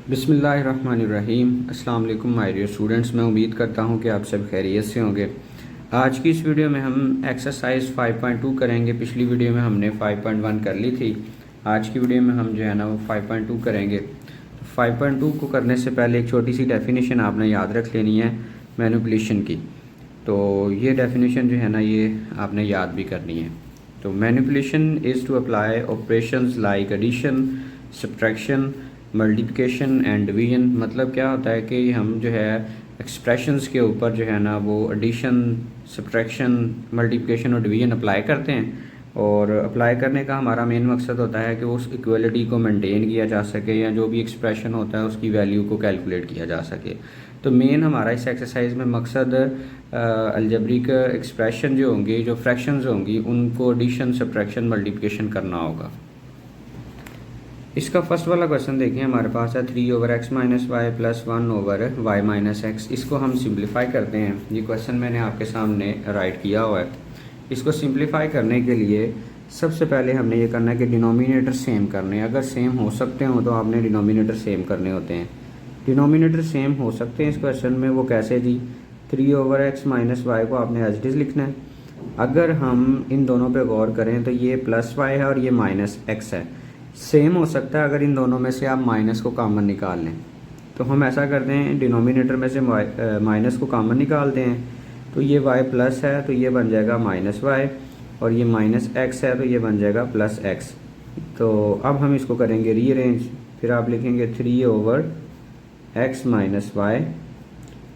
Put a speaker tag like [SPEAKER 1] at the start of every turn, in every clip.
[SPEAKER 1] बिस्मिल्लाहिर्रहमानिर्रहीम। अस्सलाम वालेकुम माय डियर स्टूडेंट्स। मैं उम्मीद करता हूँ कि आप सब खैरियत से होंगे। आज की इस वीडियो में हम एक्सरसाइज 5.2 करेंगे। पिछली वीडियो में हमने 5.1 कर ली थी। आज की वीडियो में हम जो है ना वो 5.2 करेंगे। तो 5.2 को करने से पहले एक छोटी सी डेफिनेशन आपने याद रख लेनी है मैनिपुलेशन की। तो ये डेफिनेशन जो है ना ये आपने याद भी करनी है। तो manipulation is to apply operations like addition, subtraction, multiplication and division. मतलब क्या होता है कि हम जो है एक्सप्रेशंस के ऊपर जो है ना वो एडिशन, सब्ट्रैक्शन, मल्टीप्लिकेशन और डिवीजन अप्लाई करते हैं। और अप्लाई करने का हमारा मेन मकसद होता है कि उस इक्वलिटी को मेंटेन किया जा सके या जो भी एक्सप्रेशन होता है उसकी वैल्यू को कैलकुलेट किया जा सके। तो मेन हमारा इस एक्सरसाइज में मकसद अलजेब्रिक एक्सप्रेशन जो होंगी, जो फ्रैक्शंस होंगी, उनको एडिशन, सब्ट्रैक्शन, मल्टीप्लिकेशन करना होगा। इसका फर्स्ट वाला क्वेश्चन देखिए, हमारे पास है 3/x minus y plus 1/y minus x. इसको हम सिंप्लीफाई करते हैं। ये क्वेश्चन मैंने आपके सामने राइट किया हुआ है। इसको सिंप्लीफाई करने के लिए सबसे पहले हमने ये करना है कि डिनोमिनेटर सेम करने हैं। अगर सेम हो सकते हो तो आपने डिनोमिनेटर सेम करने होते हैं। डिनोमिनेटर सेम हो सकते हैं इस क्वेश्चन में, वो कैसे जी? 3/x माइनस वाई को आपने एज इट इज़ लिखना है। अगर हम इन दोनों पे गौर करें तो ये प्लस वाई है और ये माइनस एक्स है। सेम हो सकता है अगर इन दोनों में से आप माइनस को कॉमन निकाल लें। तो हम ऐसा करते हैं, डिनोमिनेटर में से माइनस को कॉमन निकालते हैं। तो ये y प्लस है तो ये बन जाएगा माइनस वाई, और ये माइनस एक्स है तो ये बन जाएगा प्लस एक्स। तो अब हम इसको करेंगे रीअरेंज। फिर आप लिखेंगे 3/x माइनस वाई,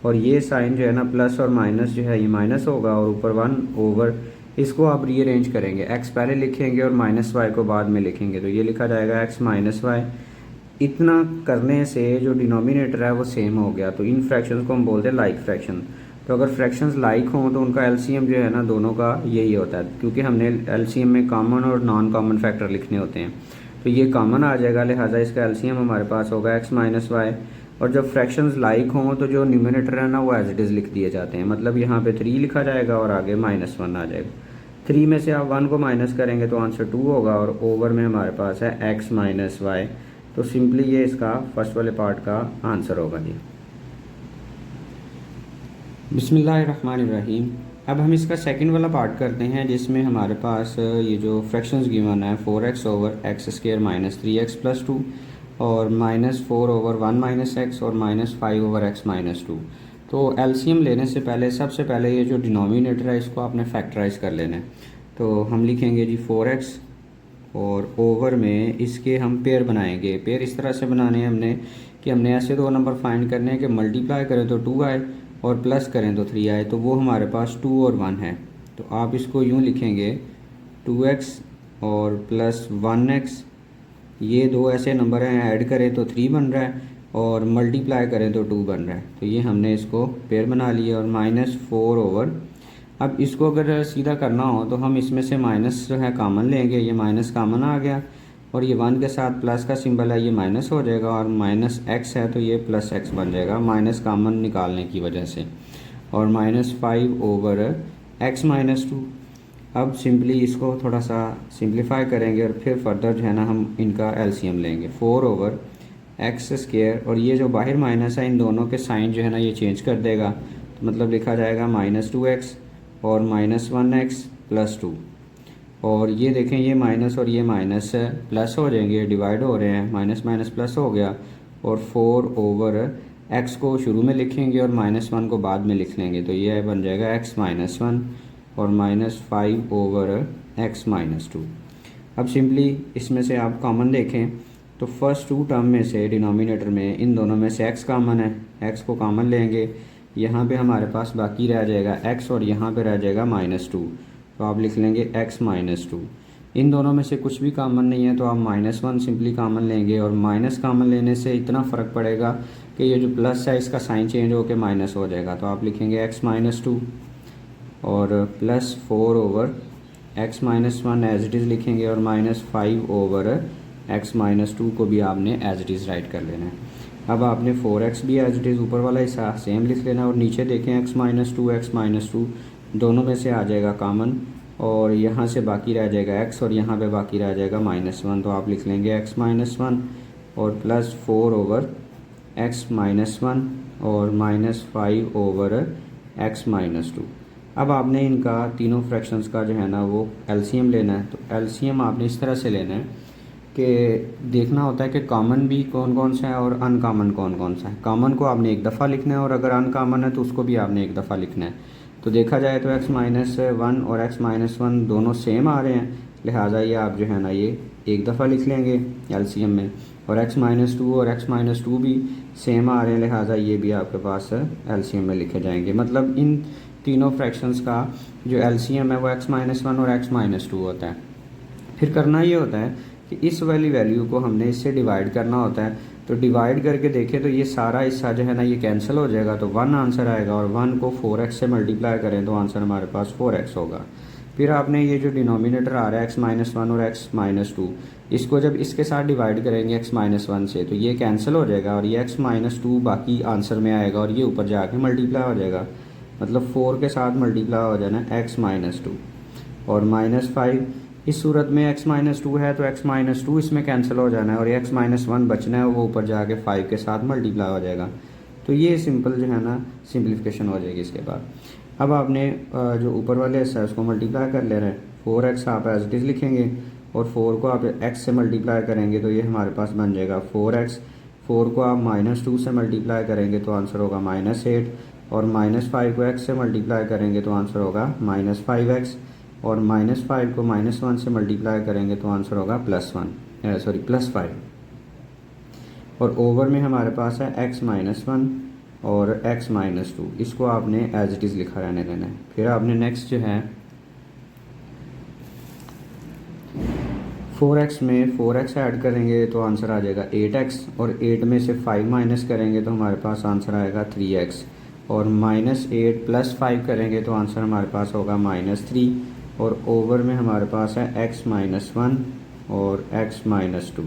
[SPEAKER 1] और ये साइन जो है ना प्लस और माइनस जो है ये माइनस होगा, और ऊपर 1/, इसको आप रीअरेंज करेंगे। x पहले लिखेंगे और माइनस वाई को बाद में लिखेंगे, तो ये लिखा जाएगा x माइनस वाई। इतना करने से जो डिनोमिनेटर है वो सेम हो गया। तो इन फ्रैक्शंस को हम बोलते हैं लाइक फ्रैक्शन। तो अगर फ्रैक्शंस लाइक हों तो उनका एलसीएम जो है ना दोनों का यही होता है, क्योंकि हमने एलसीएम में कॉमन और नॉन कॉमन फैक्टर लिखने होते हैं। तो ये कॉमन आ जाएगा, लिहाजा इसका एलसीएम हमारे पास होगा x माइनस वाई। और जब फ्रैक्शंस लाइक हों तो जो न्यूमिनेटर है ना वो एज इट इज़ लिख दिए जाते हैं। मतलब यहाँ पे 3 लिखा जाएगा और आगे -1 आ जाएगा। 3 में से आप 1 को माइनस करेंगे तो आंसर 2 होगा, और ओवर में हमारे पास है x माइनस वाई। तो सिंपली ये इसका फर्स्ट वाले पार्ट का आंसर होगा जी। बिस्मिल्लाहिर्रहमानिर्रहीम। अब हम इसका सेकंड वाला पार्ट करते हैं, जिसमें हमारे पास ये जो फ्रैक्शंस गिवन है 4x/x² माइनस 3x प्लस 2, और -4/1 माइनस एक्स, और -5/x माइनस 2। तो एलसीएम लेने से पहले सबसे पहले ये जो डिनोमिनेटर है इसको आपने फैक्टराइज कर लेना है। तो हम लिखेंगे जी 4x, और ओवर में इसके हम पेयर बनाएंगे। पेयर इस तरह से बनाने हैं हमने कि हमने ऐसे दो नंबर फाइंड करने हैं कि मल्टीप्लाई करें तो 2 आए और प्लस करें तो 3 आए। तो वो हमारे पास 2 और 1 है। तो आप इसको यूँ लिखेंगे 2x और प्लस 1x। ये दो ऐसे नंबर हैं, ऐड करें तो 3 बन रहा है और मल्टीप्लाई करें तो 2 बन रहा है। तो ये हमने इसको पेयर बना लिया। और -4/, अब इसको अगर सीधा करना हो तो हम इसमें से माइनस जो है कॉमन लेंगे। ये माइनस कॉमन आ गया, और ये 1 के साथ प्लस का सिंबल है, ये माइनस हो जाएगा, और माइनस एक्स है तो ये प्लस एक्स बन जाएगा माइनस कॉमन निकालने की वजह से। और -5/x माइनस 2। अब सिंपली इसको थोड़ा सा सिंप्लीफाई करेंगे और फिर फर्दर जो है ना हम इनका एलसीएम लेंगे। 4/x², और ये जो बाहर माइनस है इन दोनों के साइन जो है ना ये चेंज कर देगा। तो मतलब लिखा जाएगा -2x और -1x प्लस 2। और ये देखें, ये माइनस और ये माइनस प्लस हो जाएंगे, डिवाइड हो रहे हैं, माइनस माइनस प्लस हो गया। और 4/x को शुरू में लिखेंगे और -1 को बाद में लिख लेंगे। तो ये बन जाएगा x माइनस 1 और -5/x माइनस 2। अब सिंपली इसमें से आप कॉमन देखें तो फर्स्ट 2 टर्म में से डिनोमिनेटर में इन दोनों में से x कॉमन है, x को कॉमन लेंगे। यहाँ पे हमारे पास बाकी रह जाएगा x, और यहाँ पे रह जाएगा -2। तो आप लिख लेंगे x माइनस 2। इन दोनों में से कुछ भी कॉमन नहीं है तो आप -1 सिंपली कॉमन लेंगे, और माइनस कॉमन लेने से इतना फ़र्क पड़ेगा कि ये जो प्लस है इसका साइन चेंज होकर माइनस हो जाएगा। तो आप लिखेंगे x माइनस 2 और plus 4/x minus 1 as it is लिखेंगे, और -5/x माइनस 2 को भी आपने एज इट इज़ राइट कर लेना है। अब आपने 4x भी एज इट इज़ ऊपर वाला हिस्सा सेम लिख लेना, और नीचे देखें x माइनस 2 दोनों में से आ जाएगा कॉमन, और यहाँ से बाकी रह जाएगा x, और यहाँ पे बाकी रह जाएगा -1। तो आप लिख लेंगे x माइनस 1 और प्लस 4/x x-1 और -5/x-2। अब आपने इनका तीनों फ्रैक्शंस का जो है ना वो एलसीएम लेना है। तो एलसीएम आपने इस तरह से लेना है कि देखना होता है कि कॉमन भी कौन कौन सा है और अनकॉमन कौन कौन सा है। कॉमन को आपने एक दफ़ा लिखना है और अगर अनकॉमन है तो उसको भी आपने एक दफ़ा लिखना है। तो देखा जाए तो x-1 और x-1 दोनों सेम आ रहे हैं, लिहाजा ये आप जो है ना ये एक दफ़ा लिख लेंगे एलसीएम में, और x-2 और x-2 भी सेम आ रहे हैं, लिहाजा ये भी आपके पास एलसीएम में लिखे जाएंगे। मतलब इन तीनों फ्रैक्शंस का जो एलसीएम है वो x-1 और x-2 होता है। फिर करना ये होता है कि इस वाली वैल्यू को हमने इससे डिवाइड करना होता है। तो डिवाइड करके देखें तो ये सारा हिस्सा जो है ना ये कैंसिल हो जाएगा, तो 1 आंसर आएगा, और 1 को 4x से मल्टीप्लाई करें तो आंसर हमारे पास 4x होगा। फिर आपने ये जो डिनोमिनेटर आ रहा है x-1 और x-2, इसको जब इसके साथ डिवाइड करेंगे x-1 से तो ये कैंसिल हो जाएगा और ये x-2 बाकी आंसर में आएगा और ये ऊपर जाके मल्टीप्लाई हो जाएगा। मतलब 4 के साथ मल्टीप्लाई हो जाना x-2 और -5। इस सूरत में x-2 है तो x-2 इसमें कैंसिल हो जाना है और x-1 बचना है, वो ऊपर जाके 5 के साथ मल्टीप्लाई हो जाएगा। तो ये सिंपल जो है ना सिंप्लीफिकेशन हो जाएगी इसके बाद। अब आपने जो ऊपर वाले हिस्सा है उसको मल्टीप्लाई कर लेना है। 4x आप एज इट इज़ लिखेंगे और 4 को आप x से मल्टीप्लाई करेंगे तो ये हमारे पास बन जाएगा 4x। 4 को आप -2 से मल्टीप्लाई करेंगे तो आंसर होगा -8, और -5 को x से मल्टीप्लाई करेंगे तो आंसर होगा -5x, और -5 को -1 से मल्टीप्लाई करेंगे तो आंसर होगा +5। और ओवर में हमारे पास है x-1 और x-2, इसको आपने एज इट इज़ लिखा रहने देना है। फिर आपने नेक्स्ट जो है 4x में 4x ऐड करेंगे तो आंसर आ जाएगा 8x, और 8 में से 5 माइनस करेंगे तो हमारे पास आंसर आएगा 3x, और -8 + 5 करेंगे तो आंसर हमारे पास होगा -3, और ओवर में हमारे पास है x-1 और x-2।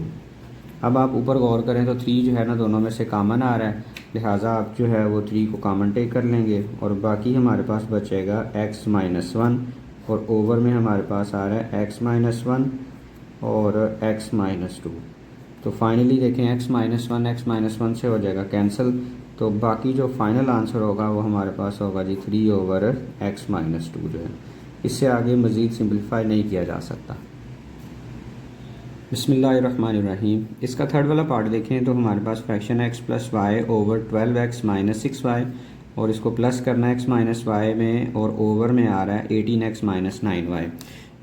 [SPEAKER 1] अब आप ऊपर गौर करें तो 3 जो है ना दोनों में से कॉमन आ रहा है, लिहाजा आप जो है वो 3 को कॉमन टेक कर लेंगे और बाकी हमारे पास बचेगा x-1, और ओवर में हमारे पास आ रहा है x-1 और x-2। तो फाइनली देखें x-1 से हो जाएगा कैंसिल, तो बाकी जो फाइनल आंसर होगा वो हमारे पास होगा जी 3/x-2 जो है। इससे आगे मज़ीद सिंपलीफाई नहीं किया जा सकता। बिस्मिल्लाहिर्रहमानिर्रहीम। इसका थर्ड वाला पार्ट देखें तो हमारे पास फ्रैक्शन x + y/12x - 6y, और इसको प्लस करना है x - y में, और ओवर में आ रहा है 18x - 9y।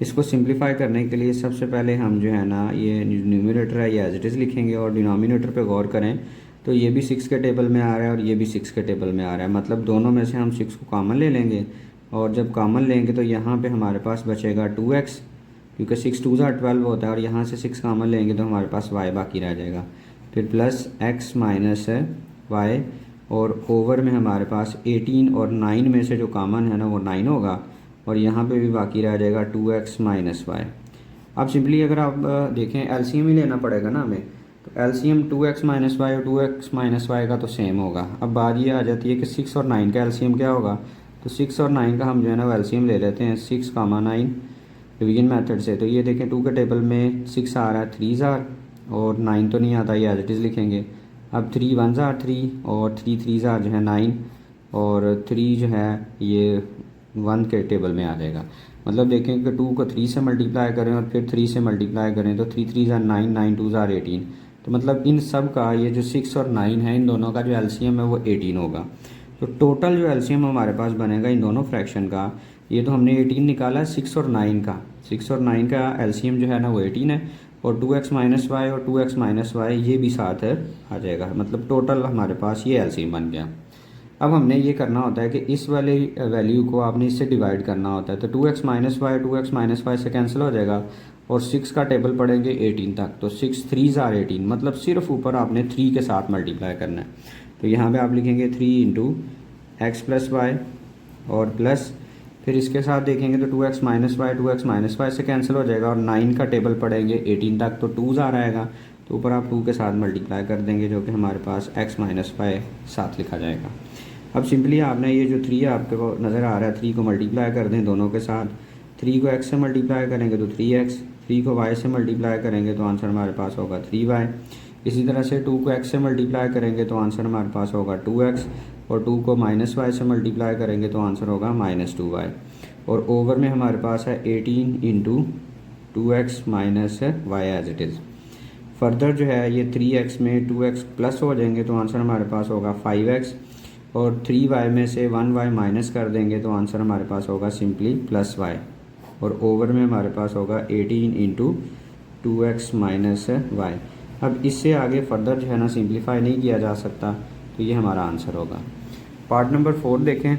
[SPEAKER 1] इसको सिंप्लीफाई करने के लिए सबसे पहले हम जो है ना ये न्यूमरेटर है ये एज इट इज़ लिखेंगे, और डिनोमिनेटर पे गौर करें तो ये भी 6 के टेबल में आ रहा है और ये भी 6 के टेबल में आ रहा है। मतलब दोनों में से हम 6 को कॉमन ले लेंगे, और जब कॉमन लेंगे तो यहाँ पे हमारे पास बचेगा 2x, क्योंकि 6 2 = 12 होता है, और यहाँ से 6 कॉमन लेंगे तो हमारे पास y बाकी रह जाएगा। फिर प्लस x - y, और ओवर में हमारे पास 18 और 9 में से जो कॉमन है ना वो 9 होगा, और यहाँ पे भी बाकी रह जाएगा 2x - y। अब सिंपली अगर आप देखें एलसीएम ही लेना पड़ेगा ना हमें, तो एलसीएम 2x - y और 2x - y का तो सेम होगा। अब बात ये आ जाती है कि 6 और 9 का एलसीएम क्या होगा, तो 6 और 9 का हम जो है ना वो एलसीएम ले लेते हैं 6, 9 डिवीजन मेथड से। तो ये देखें 2 के टेबल में 6 आ रहा है 3 और 9 तो नहीं आता, ये एज इट इज़ लिखेंगे। अब 3 1 3 और 3 3 जो है 9, और 3 जो है ये 1 के टेबल में आ जाएगा। मतलब देखें कि 2 को 3 से मल्टीप्लाई करें और फिर 3 से मल्टीप्लाई करें तो 3 3 9, 9 2 18। तो मतलब इन सब का ये जो 6 और 9 है इन दोनों का जो एलसीएम है वो 18 होगा। तो टोटल जो एलसीएम हमारे पास बनेगा इन दोनों फ्रैक्शन का, ये तो हमने 18 निकाला है 6 और 9 का। 6 और 9 का एलसीएम जो है ना वो 18 है, और 2x - y और 2x - y ये भी साथ आ जाएगा। मतलब टोटल हमारे पास ये एलसीएम बन गया। अब हमने ये करना होता है कि इस वाले वैल्यू को आपने इससे डिवाइड करना होता है। तो 2x - y 2x - y से कैंसिल हो जाएगा, और 6 का टेबल पढ़ेंगे 18 तक, तो 6 3 = 18। मतलब सिर्फ ऊपर आपने 3 के साथ मल्टीप्लाई करना है। तो यहाँ पे आप लिखेंगे 3 × x + y और प्लस, फिर इसके साथ देखेंगे तो 2x - y 2x - y से कैंसिल हो जाएगा, और 9 का टेबल पढ़ेंगे 18 तक, तो 2 आएगा, तो ऊपर आप 2 के साथ मल्टीप्लाई कर देंगे, जो कि हमारे पास x - y साथ लिखा जाएगा। अब सिंपली आपने ये जो 3 आपके को नज़र आ रहा है 3 को मल्टीप्लाई कर दें दोनों के साथ। 3 को x से मल्टीप्लाई करेंगे तो 3x, 3 को y से मल्टीप्लाई करेंगे तो आंसर हमारे पास होगा 3y। इसी तरह से 2 को x से मल्टीप्लाई करेंगे तो आंसर हमारे पास होगा 2x, और 2 को -y से मल्टीप्लाई करेंगे तो आंसर होगा -2y, और ओवर में हमारे पास है 18 into 2x minus y as it is. Further जो है ये 3x में 2x प्लस हो जाएंगे तो आंसर हमारे पास होगा 5x, और 3y में से 1y माइनस कर देंगे तो आंसर हमारे पास होगा सिंपली +y, और ओवर में हमारे पास होगा 18 इंटू 2x माइनस y। अब इससे आगे फर्दर जो है ना सिंप्लीफाई नहीं किया जा सकता, तो ये हमारा आंसर होगा। पार्ट नंबर 4 देखें,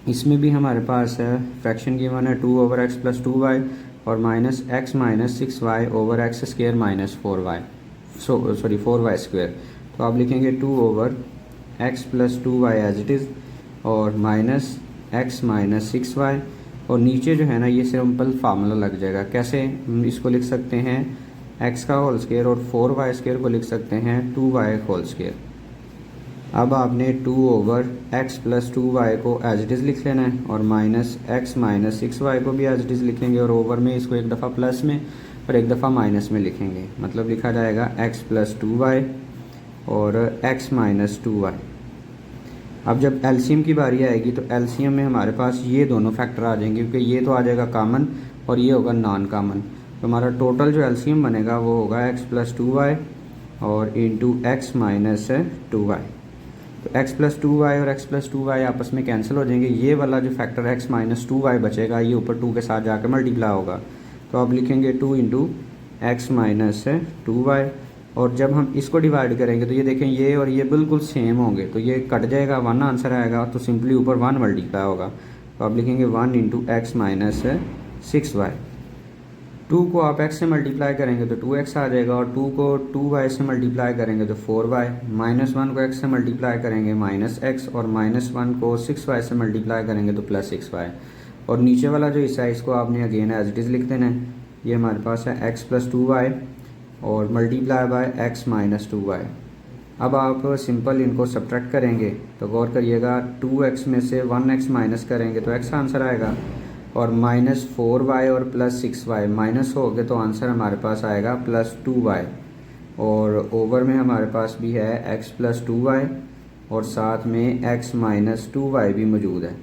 [SPEAKER 1] इसमें भी हमारे पास है फ्रैक्शन गिवन है 2/x + 2y और -x - 6y over x square minus 4y 4y square. तो आप लिखेंगे 2/x + 2y as it is और -x - 6y, और नीचे जो है ना ये सिंपल फार्मूला लग जाएगा। कैसे हम इसको लिख सकते हैं, x का होल स्क्वायर और 4y स्क्वायर को लिख सकते हैं 2y होल स्क्वायर। अब आपने 2/x + 2y को एज इट इज़ लिख लेना है, और -x - 6y को भी एज इट इज़ लिखेंगे, और ओवर में इसको एक दफ़ा प्लस में और एक दफ़ा माइनस में लिखेंगे। मतलब लिखा जाएगा x + 2y और x - 2y। अब जब एलसीएम की बारी आएगी तो एलसीएम में हमारे पास ये दोनों फैक्टर आ जाएंगे, क्योंकि ये तो आ जाएगा कॉमन और ये होगा नॉन कॉमन। तो हमारा टोटल जो एलसीएम बनेगा वो होगा x + 2y और इंटू x - 2y। तो x + 2y और x + 2y आपस में कैंसिल हो जाएंगे। ये वाला जो फैक्टर x - 2y बचेगा ये ऊपर 2 के साथ जाकर मल्टीप्लाई होगा, तो आप लिखेंगे 2 इंटू x - 2y, और जब हम इसको डिवाइड करेंगे तो ये देखें ये और ये बिल्कुल सेम होंगे, तो ये कट जाएगा, 1 आंसर आएगा, तो सिंपली ऊपर 1 मल्टीप्लाई होगा। तो आप लिखेंगे 1 इंटू x - 6y। 2 को आप x से मल्टीप्लाई करेंगे तो 2x आ जाएगा, और 2 को 2y से मल्टीप्लाई करेंगे तो 4y, -1 को x से मल्टीप्लाई करेंगे -x, और -1 को 6y से मल्टीप्लाई करेंगे तो +6y। और नीचे वाला जो हिस्सा है इसको आपने अगेन एज इट इज़ लिख देना है। ये हमारे पास है x + 2y और मल्टीप्लाई बाय x - 2y। अब आप सिंपल इनको सब्ट्रैक्ट करेंगे तो गौर करिएगा, 2x में से 1x माइनस करेंगे तो x आंसर आएगा, और -4y और +6y माइनस हो गए तो आंसर हमारे पास आएगा +2y, और ओवर में हमारे पास भी है x + 2y और साथ में x - 2y भी मौजूद है।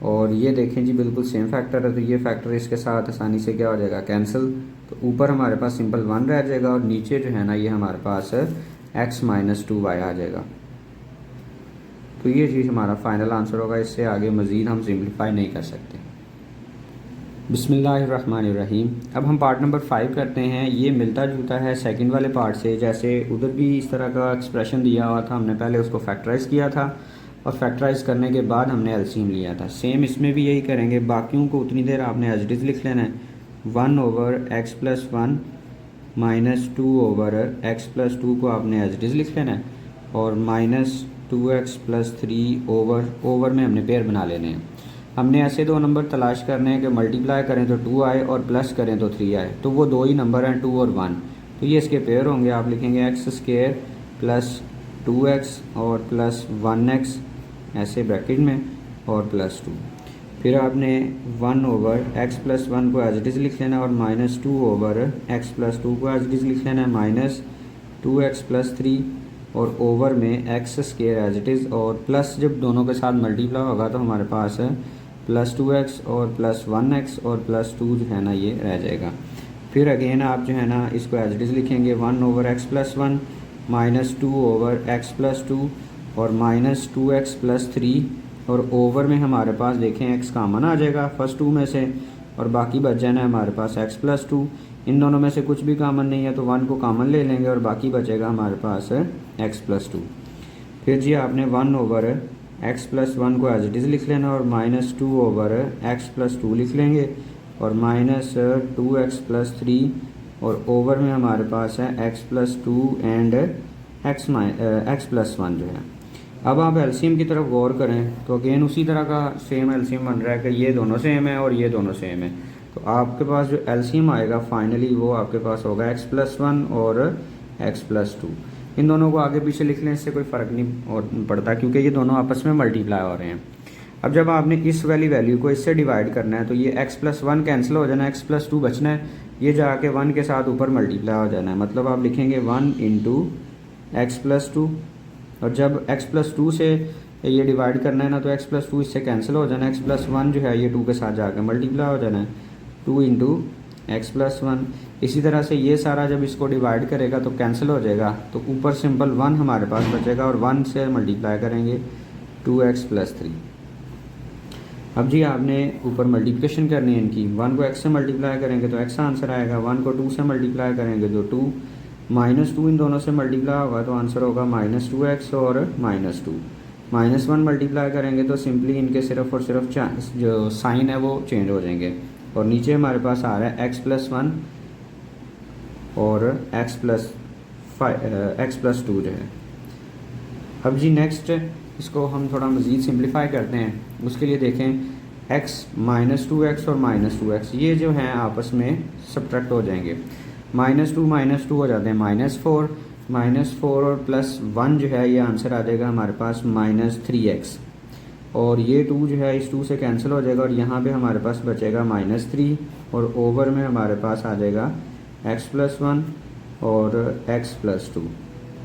[SPEAKER 1] और ये देखें जी बिल्कुल सेम फैक्टर है, तो ये फैक्टर इसके साथ आसानी से क्या हो जाएगा, कैंसिल। तो ऊपर हमारे पास सिंपल 1 रह जाएगा, और नीचे जो है ना ये हमारे पास x - 2y आ जाएगा। तो ये चीज़ हमारा फाइनल आंसर होगा। इससे आगे मज़ीद हम सिंप्लीफाई नहीं कर सकते। बिस्मिल्लाहिर्रहमानिर्रहीम। अब हम पार्ट नंबर 5 करते हैं। ये मिलता जुलता है सेकंड वाले पार्ट से, जैसे उधर भी इस तरह का एक्सप्रेशन दिया हुआ था, हमने पहले उसको फैक्टराइज़ किया था और फैक्टराइज़ करने के बाद हमने एलसीएम लिया था। सेम इसमें भी यही करेंगे, बाकियों को उतनी देर आपने एज इट इज़ लिख लेना है। 1/x + 1 - 2/x + 2 को आपने एज इट इज़ लिख लेना है, और -2x + 3 ओवर में हमने पेयर बना लेने हैं। हमने ऐसे 2 नंबर तलाश करने हैं कि मल्टीप्लाई करें तो 2 आए और प्लस करें तो 3 आए, तो वो 2 ही नंबर हैं 2 और 1, तो ये इसके पेयर होंगे। आप लिखेंगे x² + 2x और +1x ऐसे ब्रैकेट में और +2। फिर आपने 1/x + 1 को एज इट इज़ लिख लेना, और -2/x + 2 को एज इट इज़ लिख लेना है, -2x + 3 और ओवर में x² एज इट इज़, और प्लस जब दोनों के साथ मल्टीप्लाई होगा तो हमारे पास है +2x और +1x और +2 जो है ना ये रह जाएगा। फिर अगेन आप जो है ना इसको एज इट इज़ लिखेंगे 1/x + 1 -2/x + 2 और -2x + 3, और ओवर में हमारे पास देखें x कॉमन आ जाएगा फर्स्ट 2 में से, और बाकी बच जाना है हमारे पास x + 2। इन दोनों में से कुछ भी कॉमन नहीं है तो 1 को कॉमन ले लेंगे और बाकी बचेगा हमारे पास x + 2। फिर जी आपने 1/x + 1 को एज इट इज़ लिख लेना, और -2/x + 2 लिख लेंगे, और -2x + 3, और ओवर में हमारे पास है x + 2 एंड x + 1 जो है। अब आप एलसीएम की तरफ गौर करें तो अगेन उसी तरह का सेम एलसीएम बन रहा है कि ये दोनों सेम है और ये दोनों सेम है। तो आपके पास जो एलसीएम आएगा फाइनली वो आपके पास होगा x + 1 और x + 2। इन दोनों को आगे पीछे लिख लें, इससे कोई फ़र्क नहीं पड़ता क्योंकि ये दोनों आपस में मल्टीप्लाई हो रहे हैं। अब जब आपने इस वाली वैल्यू को इससे डिवाइड करना है तो ये x + 1 कैंसिल हो जाना है, x + 2 बचना है, ये जाके 1 के साथ ऊपर मल्टीप्लाई हो जाना है, मतलब आप लिखेंगे 1 इंटू एक्स प्लस 2, और जब x प्लस 2 से ये डिवाइड करना है ना, तो x प्लस 2 इससे कैंसिल हो जाना है, x प्लस 1 जो है ये 2 के साथ जाकर मल्टीप्लाई हो जाना है, 2 इंटू एक्स प्लस 1। इसी तरह से ये सारा जब इसको डिवाइड करेगा तो कैंसिल हो जाएगा, तो ऊपर सिंपल 1 हमारे पास बचेगा और 1 से मल्टीप्लाई करेंगे 2x प्लस 3। अब जी आपने ऊपर मल्टीप्लिकेशन करनी है इनकी, 1 को x से मल्टीप्लाई करेंगे तो x आंसर आएगा, 1 को 2 से मल्टीप्लाई करेंगे तो 2, -2 इन दोनों से मल्टीप्लाई होगा तो आंसर होगा -2x और -2। -1 मल्टीप्लाई करेंगे तो सिंपली इनके सिर्फ और सिर्फ जो साइन है वो चेंज हो जाएंगे, और नीचे हमारे पास आ रहा है x प्लस 1 और x प्लस 2 जो है। अब जी नेक्स्ट इसको हम थोड़ा मज़ीद सिंप्लीफाई करते हैं, उसके लिए देखें x -2x और -2x ये जो हैं आपस में सब्ट्रैक्ट हो जाएंगे, -2 हो जाते हैं -4 और +1 जो है ये आंसर आ जाएगा हमारे पास -3x, और ये 2 जो है इस 2 से कैंसिल हो जाएगा और यहाँ पे हमारे पास बचेगा -3, और ओवर में हमारे पास आ जाएगा x प्लस 1 और x प्लस 2।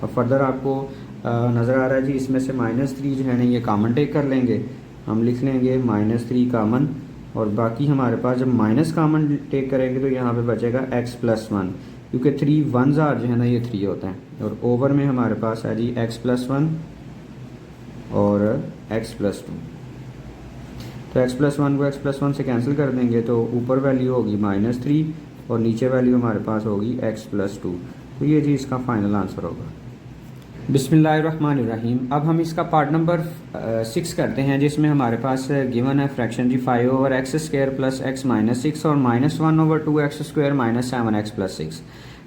[SPEAKER 1] और फर्दर आपको नज़र आ रहा है जी इसमें से -3 जो है ना ये कॉमन टेक कर लेंगे, हम लिख लेंगे -3 कॉमन, और बाकी हमारे पास जब माइनस कॉमन टेक करेंगे तो यहाँ पे बचेगा x प्लस 1, क्योंकि 3 1s जो है ना ये 3 होता है, और ओवर में हमारे पास है जी x प्लस 1 और x प्लस 2। तो x प्लस 1 को x प्लस 1 से कैंसिल कर देंगे तो ऊपर वैल्यू होगी -3 और नीचे वैल्यू हमारे पास होगी x प्लस 2, तो ये जी इसका फाइनल आंसर होगा। बिस्मिल्लाहिर्रहमानिर्रहीम। अब हम इसका पार्ट नंबर 6 करते हैं, जिसमें हमारे पास गिवन है फ्रैक्शन जी 5 over x square plus x minus 6 और -1 over 2x square minus 7x plus 6।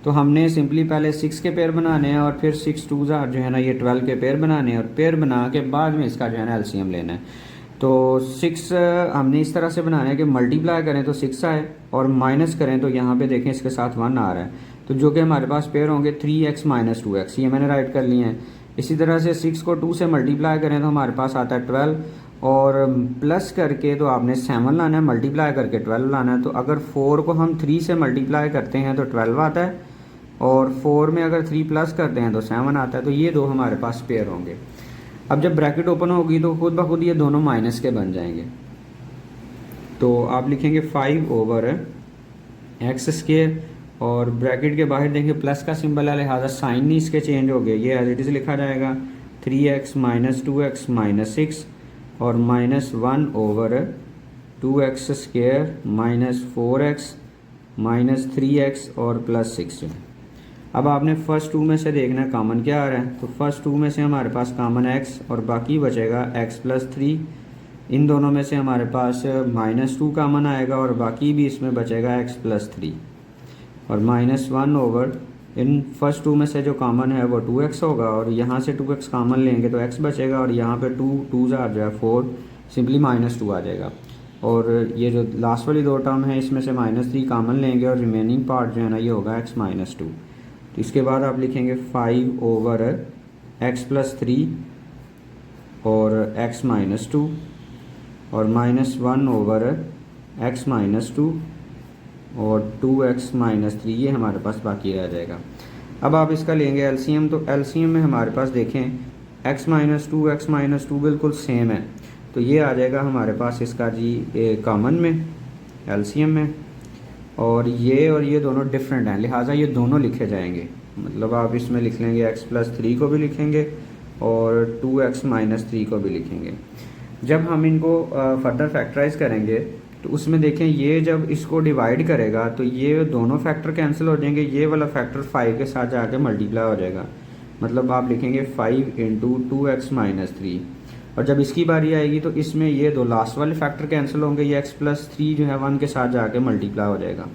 [SPEAKER 1] तो हमने सिंपली पहले 6 के पेयर बनाने हैं और फिर 6 2s जो है ना ये 12 के पेयर बनाने हैं, और पेयर बना के बाद में इसका जो है ना एलसीएम लेना है। तो 6 हमने इस तरह से बनाना है कि मल्टीप्लाई करें तो 6 आए और माइनस करें तो यहाँ पे देखें इसके साथ 1 आ रहा है, तो जो कि हमारे पास पेयर होंगे 3x माइनस 2x, ये मैंने राइट कर लिए हैं। इसी तरह से 6 को 2 से मल्टीप्लाई करें तो हमारे पास आता है 12, और प्लस करके तो आपने 7 लाना है, मल्टीप्लाई करके 12 लाना है। तो अगर 4 को हम 3 से मल्टीप्लाई करते हैं तो 12 आता है, और 4 में अगर 3 प्लस करते हैं तो 7 आता है। तो ये दो हमारे पास पेयर होंगे। अब जब ब्रैकेट ओपन होगी तो खुद ब खुद ये दोनों माइनस के बन जाएंगे, तो आप लिखेंगे 5 ओवर एक्स स्क्वायर, और ब्रैकेट के बाहर देखेंगे प्लस का सिंबल है, लिहाजा साइन नहीं इसके चेंज हो गए, ये एज इट इज़ लिखा जाएगा 3x माइनस 2x माइनस 6 और -1 over 2x square minus 4x minus 3x और प्लस 6 जो है। अब आपने फर्स्ट 2 में से देखना है कॉमन क्या आ रहा है, तो फर्स्ट 2 में से हमारे पास कॉमन x और बाकी बचेगा x प्लस 3। इन दोनों में से हमारे पास -2 कॉमन आएगा और बाकी भी इसमें बचेगा x प्लस 3, और -1 ओवर इन फर्स्ट 2 में से जो कॉमन है वो 2x होगा, और यहाँ से 2x कॉमन लेंगे तो x बचेगा, और यहाँ पे 2 आ जाए 4, सिंपली -2 आ जाएगा। और ये जो लास्ट वाली दो टर्म है इसमें से -3 कॉमन लेंगे और रिमेनिंग पार्ट जो है ना ये होगा x माइनस 2। तो इसके बाद आप लिखेंगे 5 ओवर x प्लस 3 और x माइनस 2 और -1 ओवर x माइनस 2 और 2x माइनस 3, ये हमारे पास बाकी रह जाएगा। अब आप इसका लेंगे एलसीएम, तो एलसीएम में हमारे पास देखें x माइनस 2 बिल्कुल सेम है, तो ये आ जाएगा हमारे पास इसका जी कॉमन में एलसीएम में, और ये दोनों डिफरेंट हैं, लिहाजा ये दोनों लिखे जाएंगे। मतलब आप इसमें लिख लेंगे x प्लस 3 को भी लिखेंगे और 2x माइनस 3 को भी लिखेंगे। जब हम इनको फर्दर फैक्टराइज करेंगे तो उसमें देखें ये जब इसको डिवाइड करेगा तो ये दोनों फैक्टर कैंसिल हो जाएंगे, ये वाला फैक्टर 5 के साथ जाके मल्टीप्लाई हो जाएगा, मतलब आप लिखेंगे 5 इंटू 2x माइनस 3, और जब इसकी बारी आएगी तो इसमें ये दो लास्ट वाले फैक्टर कैंसिल होंगे, ये x प्लस 3 जो है 1 के साथ जाके मल्टीप्लाई हो जाएगा।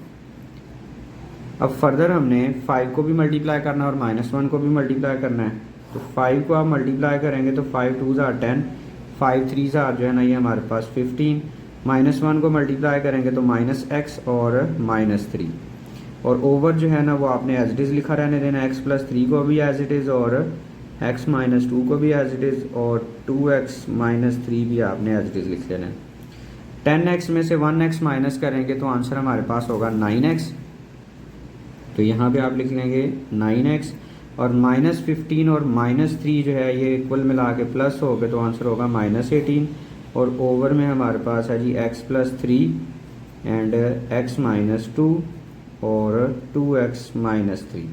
[SPEAKER 1] अब फर्दर हमने 5 को भी मल्टीप्लाई करना है और -1 को भी मल्टीप्लाई करना है, तो 5 को आप मल्टीप्लाई करेंगे तो 5 2s are 10, 5 3s are जो है ना ये हमारे पास 15, -1 को मल्टीप्लाई करेंगे तो -x और -3, और ओवर जो है ना वो आपने एज इट इज़ लिखा रहने देना, x प्लस 3 को भी एज इट इज़ और x माइनस 2 को भी एज इट इज़ और 2x माइनस 3 भी आपने एज इट इज़ लिख लेना है। 10x में से 1x माइनस करेंगे तो आंसर हमारे पास होगा 9x, तो यहाँ पे आप लिख लेंगे 9x और -15 और -3 जो है ये कुल मिला के प्लस हो गए तो आंसर होगा -18 और ओवर में हमारे पास है जी x+3 एंड x-2 और 2x-3।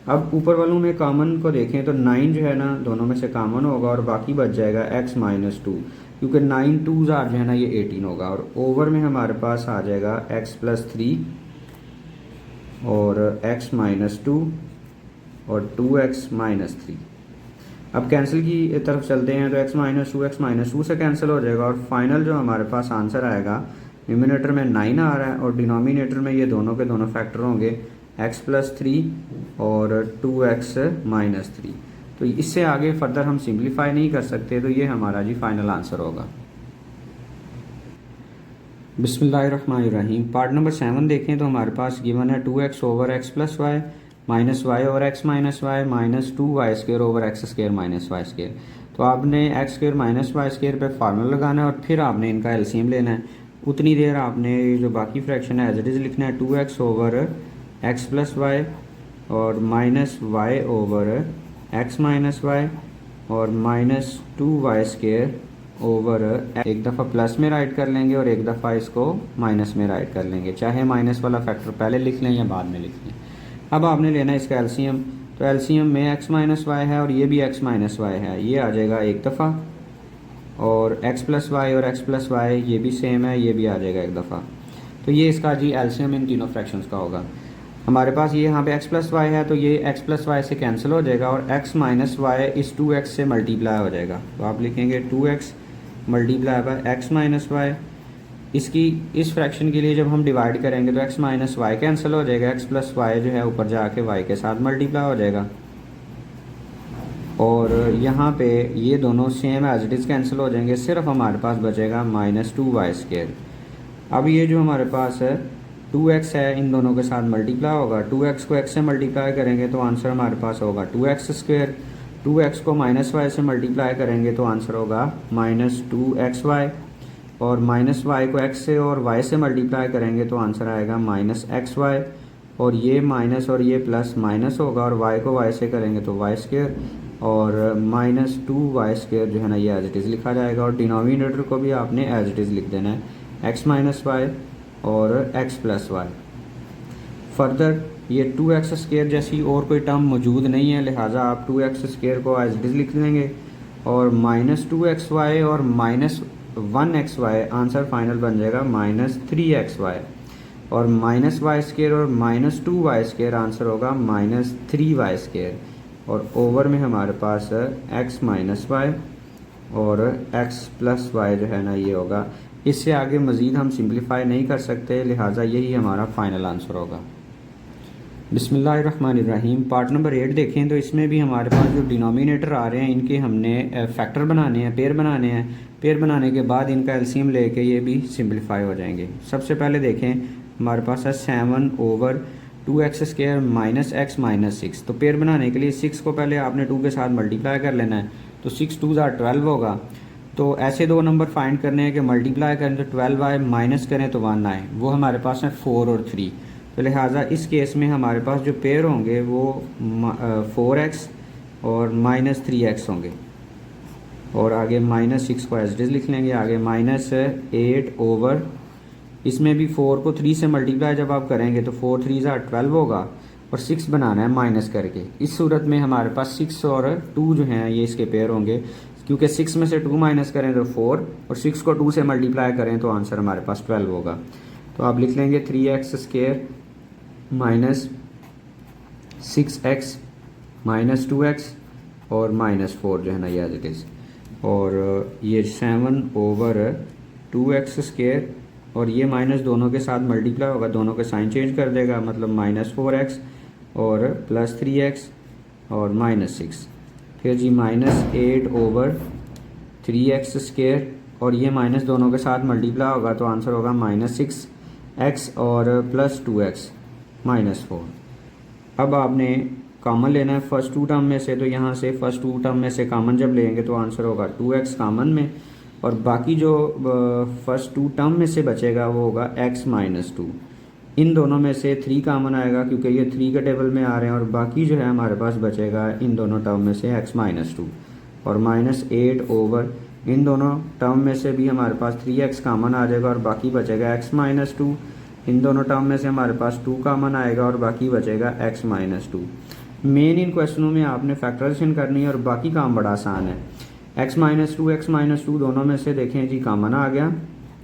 [SPEAKER 1] अब ऊपर वालों में कॉमन को देखें तो 9 जो है ना दोनों में से कॉमन होगा और बाकी बच जाएगा x-2, क्योंकि 9 2 जो है ना ये 18 होगा और ओवर में हमारे पास आ जाएगा x+3 और x-2 और 2x-3। अब कैंसिल की तरफ चलते हैं तो x-2 से कैंसिल हो जाएगा और फाइनल जो हमारे पास आंसर आएगा, न्यूमिनेटर में 9 आ रहा है और डिनोमिनेटर में ये दोनों के दोनों फैक्टर होंगे x+3 और 2x-3। तो इससे आगे फर्दर हम सिंप्लीफाई नहीं कर सकते, तो ये हमारा जी फाइनल आंसर होगा। बिस्मिल्लाहिर्रहमानिर्रहीम। पार्ट नंबर 7 देखें तो हमारे पास गिवन है 2x over x+y minus y over x minus y minus 2y² over x² minus y²। तो आपने x² माइनस y² पे फार्मूला लगाना है और फिर आपने इनका एलसीएम लेना है। उतनी देर आपने जो बाकी फ्रैक्शन है एज इट इज़ लिखना है 2x ओवर x+y और minus y over x minus y और माइनस 2y² ओवर एक दफ़ा प्लस में राइट कर लेंगे और एक दफ़ा इसको माइनस में राइट कर लेंगे, चाहे माइनस वाला फैक्टर पहले लिख लें या बाद में लिख लें। अब आपने लेना है इसका एलसीएम, तो एलसीएम में x माइनस वाई है और ये भी x माइनस वाई है, ये आ जाएगा एक दफ़ा और x+y और x+y ये भी सेम है, ये भी आ जाएगा एक दफ़ा। तो ये इसका जी एलसीएम इन तीनों फ्रैक्शंस का होगा। हमारे पास ये यहाँ पे x+y है तो ये x+y से कैंसिल हो जाएगा और x माइनस वाई इस 2x से मल्टीप्लाई हो जाएगा। तो आप लिखेंगे 2x multiply by x minus y. इसकी इस फ्रैक्शन के लिए जब हम डिवाइड करेंगे तो x माइनस वाई कैंसिल हो जाएगा, x+y जो है ऊपर जाके y के साथ मल्टीप्लाई हो जाएगा और यहाँ पे ये दोनों same as it is cancel हो जाएंगे, सिर्फ हमारे पास बचेगा -2y²। अब ये जो हमारे पास है 2x है, इन दोनों के साथ मल्टीप्लाई होगा, 2x को x से मल्टीप्लाई करेंगे तो आंसर हमारे पास होगा 2x²। 2x को -y से मल्टीप्लाई करेंगे तो आंसर होगा -2xy और -y को x से और y से मल्टीप्लाई करेंगे तो आंसर आएगा -xy और ये माइनस और ये प्लस माइनस होगा और y को y से करेंगे तो y² और -2y² जो है ना ये एज इट इज़ लिखा जाएगा और डिनोमिनेटर को भी आपने एज इट इज़ लिख देना है x माइनस वाई और x+y। फर्दर ये 2x² जैसी और कोई टर्म मौजूद नहीं है, लिहाजा आप 2x² को एज इट इज़ लिख देंगे और -2xy और -1xy आंसर फाइनल बन जाएगा -3xy और -y² और -2y² आंसर होगा -3y² और ओवर में हमारे पास x माइनस वाई और x+y जो है ना ये होगा। इससे आगे मज़ीद हम सिंप्लीफाई नहीं कर सकते, लिहाजा यही हमारा फाइनल आंसर होगा। बिस्मिल्लाहिर्रहमानिर्रहीम। पार्ट नंबर 8 देखें तो इसमें भी हमारे पास जो डिनोमिनेटर आ रहे हैं इनके हमने फैक्टर बनाने हैं, पेयर बनाने हैं। पेयर बनाने के बाद इनका एलसीएम लेके ये भी सिंप्लीफाई हो जाएंगे। सबसे पहले देखें हमारे पास है 7 over 2x² minus x minus 6। तो पेयर बनाने के लिए 6 को पहले आपने 2 के साथ मल्टीप्लाई कर लेना है, तो 6 2 12 होगा। तो ऐसे दो नंबर फाइंड करने हैं कि मल्टीप्लाई करें तो 12 आए, माइनस करें तो 1 आए, वो हमारे पास है 4 और 3। तो लिहाजा इस केस में हमारे पास जो पेयर होंगे वो 4x और -3x होंगे और आगे -6 को एज इट इज़ लिख लेंगे। आगे -8 ओवर, इसमें भी 4 को 3 से मल्टीप्लाई जब आप करेंगे तो 4 3 12 होगा और 6 बनाना है माइनस करके। इस सूरत में हमारे पास 6 और 2 जो हैं ये इसके पेयर होंगे, क्योंकि 6 में से 2 माइनस करें तो 4 और 6 को 2 से मल्टीप्लाई करें तो आंसर हमारे पास 12 होगा। तो आप लिख लेंगे 3x² minus 6x minus 2x और -4 जो है ना ये एज इट इज़ और ये 7 ओवर 2x² और ये माइनस दोनों के साथ मल्टीप्लाई होगा, दोनों के साइन चेंज कर देगा, मतलब -4x और +3x और -6। फिर जी -8 ओवर 3x² और ये माइनस दोनों के साथ मल्टीप्लाई होगा तो आंसर होगा -6x और +2x -4। अब आपने कॉमन लेना है फर्स्ट 2 टर्म में से, तो यहाँ से फर्स्ट 2 टर्म में से कॉमन जब लेंगे तो आंसर होगा 2x कॉमन में और बाकी जो फर्स्ट 2 टर्म में से बचेगा वो होगा x -2 इन दोनों में से 3 कामन आएगा क्योंकि ये 3 के टेबल में आ रहे हैं, और बाकी जो है हमारे पास बचेगा इन दोनों टर्म में से x-2 और -8 ओवर इन दोनों टर्म में से भी हमारे पास 3x कामन आ जाएगा और बाकी बचेगा x-2। इन दोनों टर्म में से हमारे पास 2 कामन आएगा और बाकी बचेगा x-2। मेन इन क्वेश्चनों में आपने फैक्टराइजेशन करनी है और बाकी काम बड़ा आसान है। x-2 दोनों में से देखें जी कामन आ गया,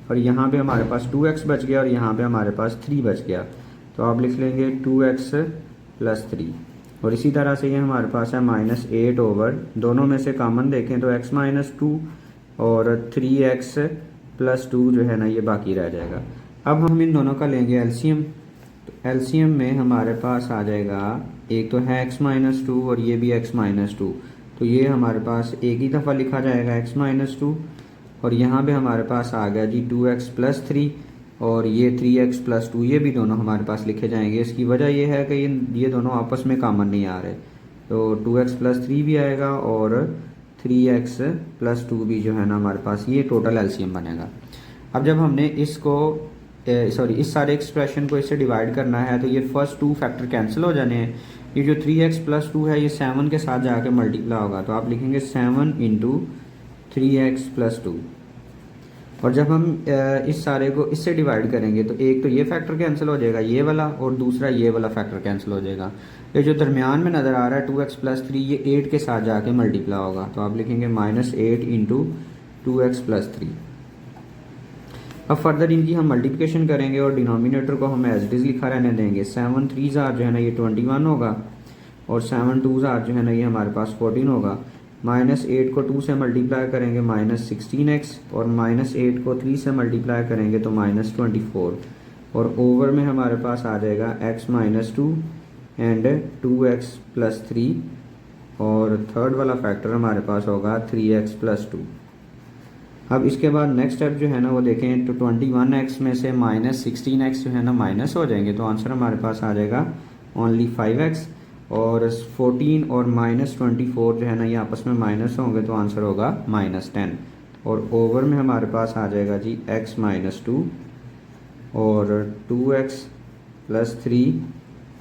[SPEAKER 1] और यहाँ पे हमारे पास 2x बच गया और यहाँ पे हमारे पास 3 बच गया, तो आप लिख लेंगे 2x + 3। और इसी तरह से ये हमारे पास है -8 ओवर, दोनों में से कामन देखें तो x-2 और 3x + 2 जो है ना ये बाकी रह जाएगा। अब हम इन दोनों का लेंगे एलसीएम, तो एलसीएम में हमारे पास आ जाएगा, एक तो है x-2 और ये भी x-2, तो ये हमारे पास एक ही दफ़ा लिखा जाएगा x-2, और यहाँ पे हमारे पास आ गया जी 2x + 3 और ये 3x + 2, ये भी दोनों हमारे पास लिखे जाएंगे। इसकी वजह ये है कि ये दोनों आपस में कामन नहीं आ रहे, तो 2x + 3 भी आएगा और 3x + 2 भी जो है ना हमारे पास, ये टोटल एलसीएम बनेगा। अब जब हमने इसको इस सारे एक्सप्रेशन को इससे डिवाइड करना है, तो ये फर्स्ट 2 फैक्टर कैंसिल हो जाने हैं। ये जो 3x + 2 है ये 7 के साथ जाके मल्टीप्लाई होगा, तो आप लिखेंगे 7 × 3x + 2। और जब हम इस सारे को इससे डिवाइड करेंगे तो एक तो ये फैक्टर कैंसिल हो जाएगा ये वाला, और दूसरा ये वाला फैक्टर कैंसिल हो जाएगा। ये जो दरमियान में नज़र आ रहा है 2x + 3, ये 8 के साथ जाके मल्टीप्लाई होगा, तो आप लिखेंगे -8 × 2x + 3। अब फर्दर इनकी हम मल्टीप्लिकेशन करेंगे और डिनोमिनेटर को हम एज इट इज़ लिखा रहने देंगे। 7 3 जो है ना ये 21 होगा, और 7 2 जो है ना ये हमारे पास 14 होगा। -8 को 2 से मल्टीप्लाई करेंगे -16x, और -8 को 3 से मल्टीप्लाई करेंगे तो -24, और ओवर में हमारे पास आ जाएगा x-2 एंड 2x + 3, और थर्ड वाला फैक्टर हमारे पास होगा 3x + 2। अब इसके बाद नेक्स्ट स्टेप जो है ना वो देखें, तो 21x में से -16x जो है ना माइनस हो जाएंगे, तो आंसर हमारे पास आ जाएगा ओनली 5x, और 14 और -24 जो है ना ये आपस में माइनस होंगे, तो आंसर होगा -10, और ओवर में हमारे पास आ जाएगा जी x-2 और 2x + 3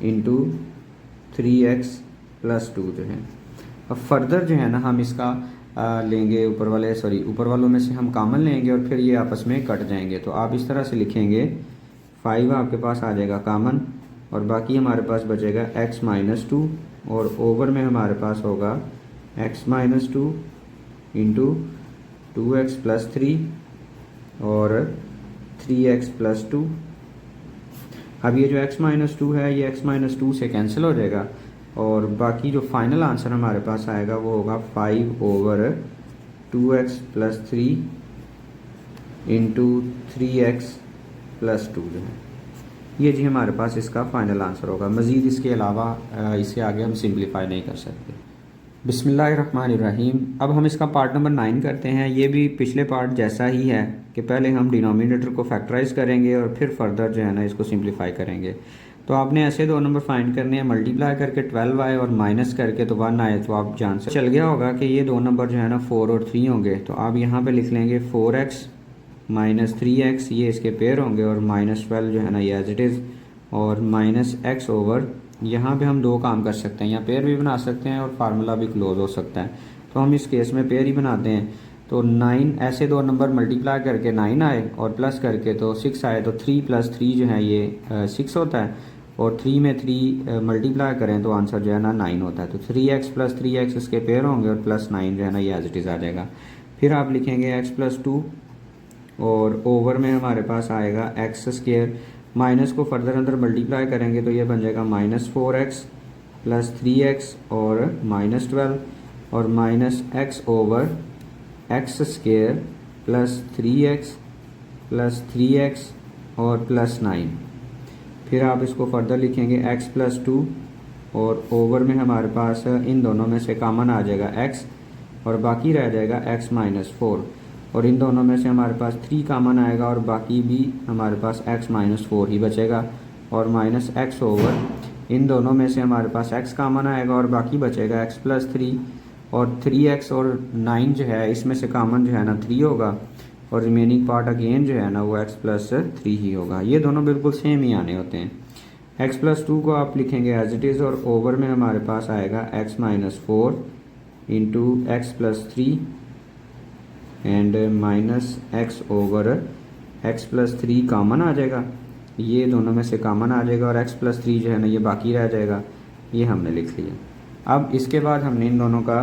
[SPEAKER 1] × 3x + 2 जो है। अब फर्दर जो है ना हम इसका लेंगे ऊपर वालों में से हम कॉमन लेंगे और फिर ये आपस में कट जाएंगे, तो आप इस तरह से लिखेंगे 5 आपके पास आ जाएगा कॉमन, और बाकी हमारे पास बचेगा x-2, और ओवर में हमारे पास होगा x-2 × 2x + 3 और 3x + 2। अब ये जो x-2 है ये x-2 से कैंसिल हो जाएगा, और बाकी जो फाइनल आंसर हमारे पास आएगा वो होगा 5 ओवर 2x + 3 × 3x + 2 जो है, ये जी हमारे पास इसका फाइनल आंसर होगा। मज़ीद इसके अलावा इसे आगे हम सिंप्लीफाई नहीं कर सकते। बिस्मिल्लाहिर्रहमानिर्रहीम। अब हम इसका पार्ट नंबर 9 करते हैं। ये भी पिछले पार्ट जैसा ही है कि पहले हम डिनोमिनेटर को फैक्टराइज करेंगे और फिर फर्दर जो है ना इसको सिंप्लीफाई करेंगे। तो आपने ऐसे 2 नंबर फाइंड करने हैं, मल्टीप्लाई करके 12 आए और माइनस करके तो 1 आए, तो आप जान से चल गया होगा कि ये 2 नंबर जो है ना 4 और 3 होंगे। तो आप यहाँ पे लिख लेंगे 4x - 3x, ये इसके पेयर होंगे, और -12 जो है ना ये एज इट इज़, और -x ओवर यहाँ पे हम 2 काम कर सकते हैं, या पेयर भी बना सकते हैं और फार्मूला भी क्लोज हो सकता है, तो हम इस केस में पेयर ही बनाते हैं। तो 9 ऐसे 2 नंबर मल्टीप्लाई करके 9 आए और प्लस करके तो 6 आए, तो 3 + 3 जो है ये 6 होता है, और 3 में 3 मल्टीप्लाई करें तो आंसर जो है ना 9 होता है। तो 3x + 3x इसके पेयर होंगे और +9 जो है ना ये एज इट इज़ आ जाएगा। फिर आप लिखेंगे x + 2, और ओवर में हमारे पास आएगा x², माइनस को फर्दर अंदर मल्टीप्लाई करेंगे तो ये बन जाएगा -4x + 3x और -12, और -x over x² + 3x + 3x और +9। फिर आप इसको फर्दर लिखेंगे x + 2, और ओवर में हमारे पास इन दोनों में से कॉमन आ जाएगा x, और बाकी रह जाएगा x - 4, और इन दोनों में से हमारे पास 3 कॉमन आएगा और बाकी भी हमारे पास x - 4 ही बचेगा, और -x ओवर इन दोनों में से हमारे पास x कॉमन आएगा और बाकी बचेगा x + 3, और 3x और 9 जो है इसमें से कॉमन जो है ना 3 होगा, और रिमेनिंग पार्ट अगेन जो है ना वो x प्लस 3 ही होगा। ये दोनों बिल्कुल सेम ही आने होते हैं। x प्लस 2 को आप लिखेंगे एज इट इज़, और ओवर में हमारे पास आएगा x minus 4 into X plus 3 and minus X over x प्लस 3 कॉमन आ जाएगा, ये दोनों में से कॉमन आ जाएगा, और x प्लस 3 जो है ना ये बाकी रह जाएगा, ये हमने लिख लिया। अब इसके बाद हमने इन दोनों का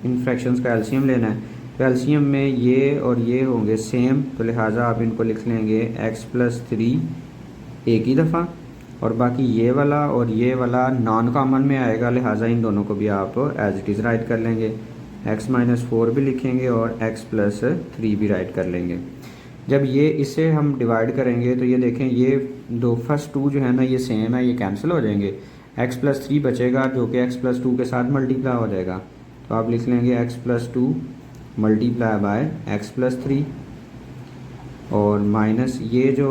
[SPEAKER 1] इन फ्रैक्शंस का एलसीएम लेना है। तो एलसीएम में ये और ये होंगे सेम, तो लिहाजा आप इनको लिख लेंगे x प्लस 3 एक ही दफ़ा, और बाकी ये वाला और ये वाला नॉन कॉमन में आएगा, लिहाजा इन दोनों को भी आप एज इट इज़ राइट कर लेंगे। x माइनस 4 भी लिखेंगे और x प्लस 3 भी राइट कर लेंगे। जब ये इसे हम डिवाइड करेंगे तो ये देखें, ये दो फर्स्ट टू जो है ना ये सेम है, ये कैंसिल हो जाएंगे, x प्लस 3 बचेगा जो कि x प्लस 2 के साथ मल्टीप्लाई हो जाएगा। तो आप लिख लेंगे x plus 2 multiply by x प्लस 3, और माइनस ये जो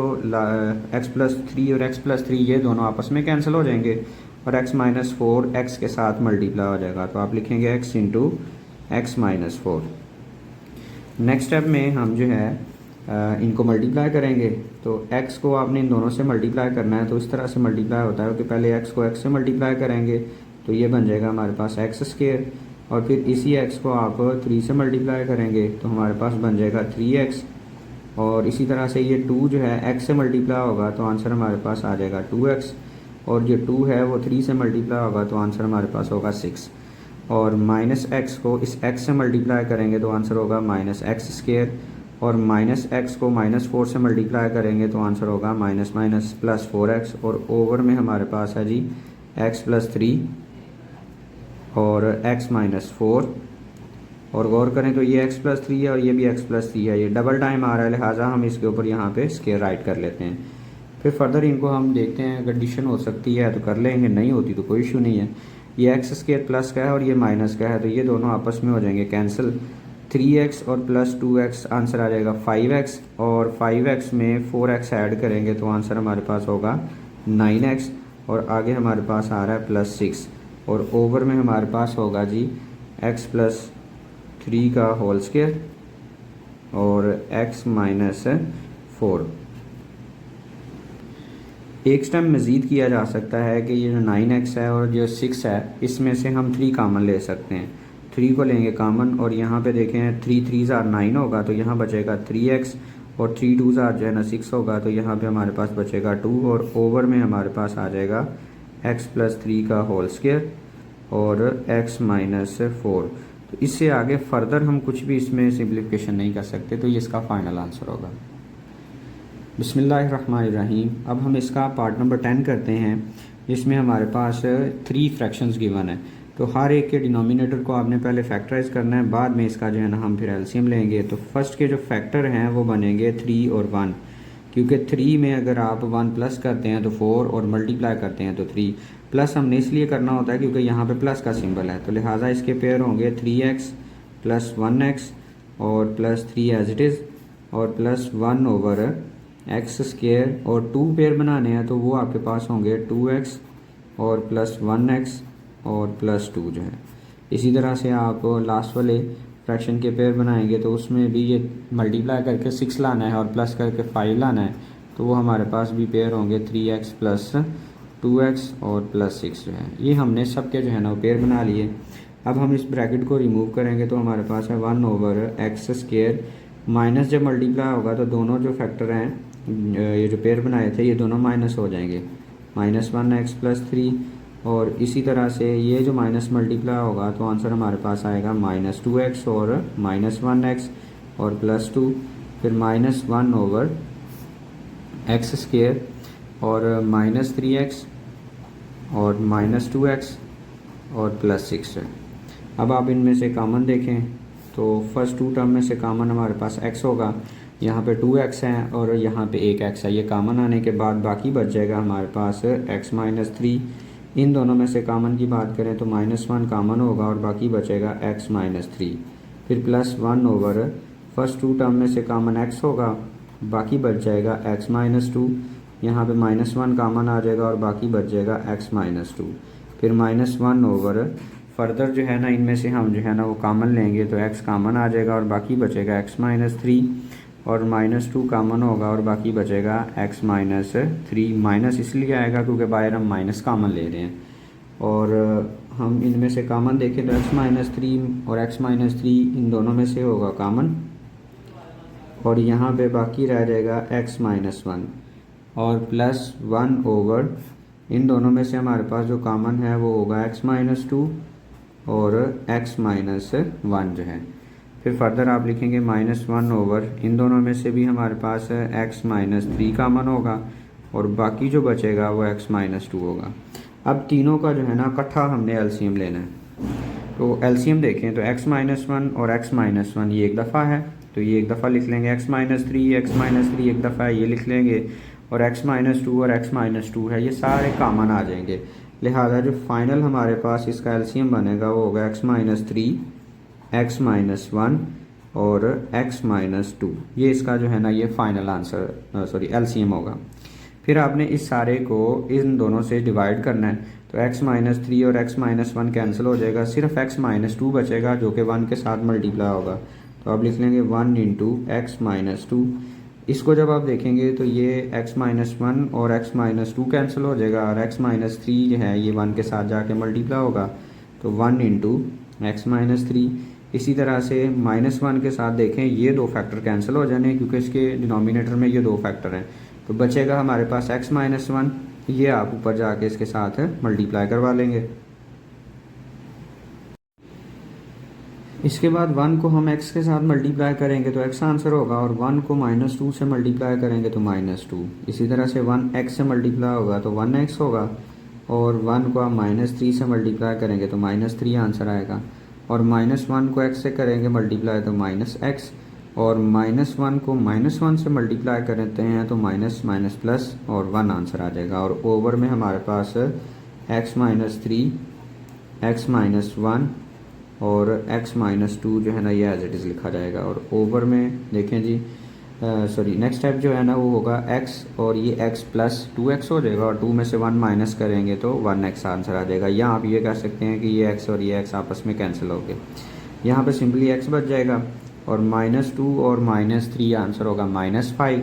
[SPEAKER 1] x प्लस 3 और x प्लस 3 ये दोनों आपस में कैंसिल हो जाएंगे, और x माइनस 4 x के साथ मल्टीप्लाई हो जाएगा। तो आप लिखेंगे x into x minus 4। Next step में हम जो है इनको मल्टीप्लाई करेंगे। तो x को आपने इन दोनों से मल्टीप्लाई करना है, तो इस तरह से मल्टीप्लाई होता है कि पहले x को x से मल्टीप्लाई करेंगे तो ये बन जाएगा हमारे पास x स्क्वायर, और फिर इसी x को आप 3 से मल्टीप्लाई करेंगे तो हमारे पास बन जाएगा 3x, और इसी तरह से ये 2 जो है x से मल्टीप्लाई होगा तो आंसर हमारे पास आ जाएगा 2x, और जो 2 है वो 3 से मल्टीप्लाई होगा तो आंसर हमारे पास होगा 6, और माइनस x को इस x से मल्टीप्लाई करेंगे तो आंसर होगा माइनस एक्स स्क्वायर, और माइनस x को माइनस 4 से मल्टीप्लाई करेंगे तो आंसर होगा माइनस माइनस प्लस 4x, और ओवर में हमारे पास है जी x प्लस 3 और x माइनस 4, और गौर करें तो ये x प्लस 3 है और ये भी x प्लस 3 है, ये डबल टाइम आ रहा है, लिहाजा हम इसके ऊपर यहाँ पे स्क्वायर राइट कर लेते हैं। फिर फर्दर इनको हम देखते हैं, अगर एडिशन हो सकती है तो कर लेंगे, नहीं होती तो कोई इशू नहीं है। ये x स्क्वायर प्लस का है और ये माइनस का है, तो ये दोनों आपस में हो जाएंगे कैंसिल। 3x और प्लस 2x आंसर आ जाएगा 5x, और 5x में 4x ऐड करेंगे तो आंसर हमारे पास होगा 9x, और आगे हमारे पास आ रहा है प्लस 6, और ओवर में हमारे पास होगा जी x प्लस 3 का होल स्क्वायर और x माइनस 4। एक स्टेप मज़ीद किया जा सकता है कि ये जो 9x है और जो 6 है इसमें से हम 3 कामन ले सकते हैं। 3 को लेंगे कामन, और यहाँ पे देखें 3 3 9 होगा तो यहाँ बचेगा 3x, और 3 2 जो है ना 6 होगा तो यहाँ पे हमारे पास बचेगा 2, और ओवर में हमारे पास आ जाएगा x प्लस 3 का होल स्क्वायर और x माइनस 4। तो इससे आगे फर्दर हम कुछ भी इसमें सिम्प्लिफिकेशन नहीं कर सकते, तो ये इसका फाइनल आंसर होगा। बिस्मिल्लाहिर्रहमानिर्रहीम। अब हम इसका पार्ट नंबर 10 करते हैं, जिसमें हमारे पास 3 फ्रैक्शंस गिवन है। तो हर एक के डिनोमिनेटर को आपने पहले फैक्टराइज करना है, बाद में इसका जो है ना हम फिर एलसीएम लेंगे। तो फर्स्ट के जो फैक्टर हैं वो बनेंगे 3 और 1, क्योंकि 3 में अगर आप 1 प्लस करते हैं तो 4 और मल्टीप्लाई करते हैं तो 3। प्लस हमने इसलिए करना होता है क्योंकि यहाँ पे प्लस का सिंबल है, तो लिहाजा इसके पेयर होंगे 3x प्लस 1x और प्लस 3 एज इट इज़, और प्लस 1 ओवर एक्स स्क्वायर, और 2 पेयर बनाने हैं तो वो आपके पास होंगे 2x और प्लस 1x और प्लस 2 जो है। इसी तरह से आप लास्ट वाले फ्रैक्शन के पेयर बनाएंगे तो उसमें भी ये मल्टीप्लाई करके 6 लाना है और प्लस करके 5 लाना है, तो वो हमारे पास भी पेयर होंगे 3x प्लस 2x और प्लस 6 जो है। ये हमने सब के जो है ना वो पेयर बना लिए। अब हम इस ब्रैकेट को रिमूव करेंगे तो हमारे पास है 1 ओवर एक्स स्क्वायर, माइनस जब मल्टीप्लाई होगा तो दोनों जो फैक्टर हैं ये जो पेयर बनाए थे ये दोनों माइनस हो जाएंगे, माइनस 1x प्लस 3, और इसी तरह से ये जो माइनस मल्टीप्लाई होगा तो आंसर हमारे पास आएगा माइनस 2x और माइनस 1x और प्लस 2, फिर माइनस 1 ओवर एक्स स्क्वायर और माइनस 3x और माइनस 2x और प्लस 6 है। अब आप इनमें से कॉमन देखें तो फर्स्ट 2 टर्म में से कॉमन हमारे पास x होगा, यहाँ पे 2x है और यहाँ पे 1x है। ये कॉमन आने के बाद बाकी बच जाएगा हमारे पास x माइनस 3। इन दोनों में से कॉमन की बात करें तो माइनस 1 कॉमन होगा और बाकी बचेगा x माइनस 3, फिर प्लस 1 ओवर फर्स्ट 2 टर्म में से कॉमन x होगा, बाकी बच जाएगा x माइनस 2। यहाँ पे माइनस 1 कॉमन आ जाएगा और बाकी बच जाएगा x माइनस 2, फिर माइनस 1 ओवर फर्दर जो है ना इनमें से हम जो है ना वो कॉमन लेंगे तो x कॉमन आ जाएगा और बाकी बचेगा x माइनस 3। और -2 कॉमन होगा और बाकी बचेगा x माइनस 3। माइनस इसलिए आएगा क्योंकि बाहर हम माइनस कॉमन ले रहे हैं, और हम इनमें से कॉमन देखें तो x माइनस 3 और x माइनस 3 इन दोनों में से होगा कॉमन, और यहाँ पे बाकी रह जाएगा x माइनस 1 और प्लस 1 ओवर इन दोनों में से हमारे पास जो कॉमन है वो होगा x माइनस 2 और x माइनस 1 जो है। फिर फर्दर आप लिखेंगे -1 ओवर इन दोनों में से भी हमारे पास x माइनस 3 कॉमन होगा और बाकी जो बचेगा वो x माइनस 2 होगा। अब तीनों का जो है ना इकट्ठा हमने एलसीएम लेना है, तो एलसीएम देखें तो x माइनस 1 और x माइनस 1 ये एक दफ़ा है, तो ये एक दफ़ा लिख लेंगे। x माइनस 3 एक दफ़ा है, ये लिख लेंगे। और x माइनस 2 और x माइनस 2 है, ये सारे कॉमन आ जाएंगे। लिहाजा जो फाइनल हमारे पास इसका एलसीएम बनेगा वो होगा x माइनस 3, x माइनस 1 और x माइनस 2। ये इसका जो है ना ये फाइनल आंसर एलसीएम होगा। फिर आपने इस सारे को इन दोनों से डिवाइड करना है, तो x माइनस 3 और x माइनस 1 कैंसिल हो जाएगा, सिर्फ x माइनस 2 बचेगा जो कि 1 के साथ मल्टीप्लाई होगा। तो आप लिख लेंगे 1 इंटू x माइनस 2। इसको जब आप देखेंगे तो ये x माइनस 1 और x माइनस 2 कैंसिल हो जाएगा, और x माइनस 3 जो है ये 1 के साथ जाके मल्टीप्लाई होगा, तो 1 इंटू x माइनस 3। इसी तरह से -1 के साथ देखें ये दो फैक्टर कैंसिल हो जाने क्योंकि इसके डिनोमिनेटर में ये दो फैक्टर हैं, तो बचेगा हमारे पास x माइनस 1। ये आप ऊपर जाके इसके साथ मल्टीप्लाई करवा लेंगे। इसके बाद 1 को हम x के साथ मल्टीप्लाई करेंगे तो x आंसर होगा, और 1 को -2 से मल्टीप्लाई करेंगे तो -2। इसी तरह से 1x से मल्टीप्लाई होगा तो 1x होगा, और 1 को हम -3 से मल्टीप्लाई करेंगे तो -3 आंसर आएगा, और -1 को x से करेंगे मल्टीप्लाई तो -x, और -1 को -1 से मल्टीप्लाई करते हैं तो माइनस माइनस प्लस और 1 आंसर आ जाएगा। और ओवर में हमारे पास x माइनस 3, x माइनस 1 और x माइनस 2 जो है ना ये एज इट इज़ लिखा जाएगा। और ओवर में देखें जी नेक्स्ट स्टेप जो है ना वो होगा x, और ये x प्लस 2x हो जाएगा, और 2 में से 1 माइनस करेंगे तो 1x आंसर आ जाएगा। या आप ये कह सकते हैं कि ये x और ये x आपस में कैंसिल हो गए, यहाँ पे सिंपली x बच जाएगा, और -2 और -3 आंसर होगा -5।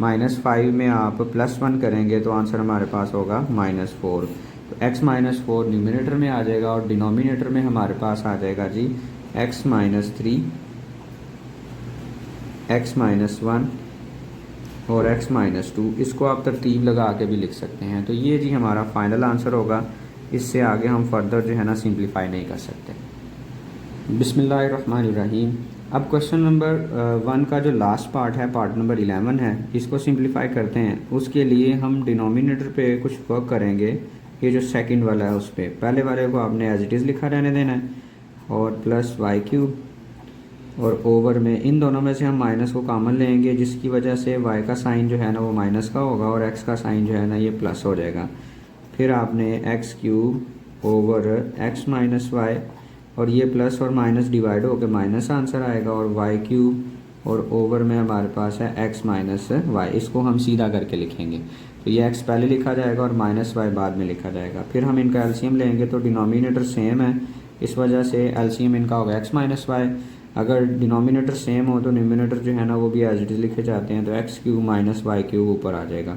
[SPEAKER 1] -5 में आप +1 करेंगे तो आंसर हमारे पास होगा -4। तो x माइनस 4 न्यूमिनेटर में आ जाएगा, और डिनोमिनेटर में हमारे पास आ जाएगा जी x माइनस 3, x माइनस 1 और x माइनस 2। इसको आप तरतीब लगा के भी लिख सकते हैं। तो ये जी हमारा फाइनल आंसर होगा, इससे आगे हम फर्दर जो है ना सिंप्लीफाई नहीं कर सकते। बिस्मिल्लाहिर्रहमानिर्रहीम। अब क्वेश्चन नंबर 1 का जो लास्ट पार्ट है, पार्ट नंबर 11 है, इसको सिंप्लीफाई करते हैं। उसके लिए हम डिनोमिनेटर पे कुछ वर्क करेंगे। ये जो सेकंड वाला है उस पर पहले वाले को आपने एज इट इज़ लिखा रहने देना है, और प्लस वाई क्यूब, और ओवर में इन दोनों में से हम माइनस को कॉमन लेंगे, जिसकी वजह से y का साइन जो है ना वो माइनस का होगा, और x का साइन जो है ना ये प्लस हो जाएगा। फिर आपने x cube over x minus y, और ये प्लस और माइनस डिवाइड होकर माइनस आंसर आएगा, और y क्यूब, और ओवर में हमारे पास है x माइनस वाई। इसको हम सीधा करके लिखेंगे, तो ये x पहले लिखा जाएगा और -y बाद में लिखा जाएगा। फिर हम इनका एलसीएम लेंगे तो डिनोमिनेटर सेम है, इस वजह से एलसीएम इनका होगा x माइनस वाई। अगर डिनोमिनेटर सेम हो तो न्यूमिनेटर जो है ना वो भी एज इट इज़ लिखे जाते हैं, तो x cube minus y cube ऊपर आ जाएगा।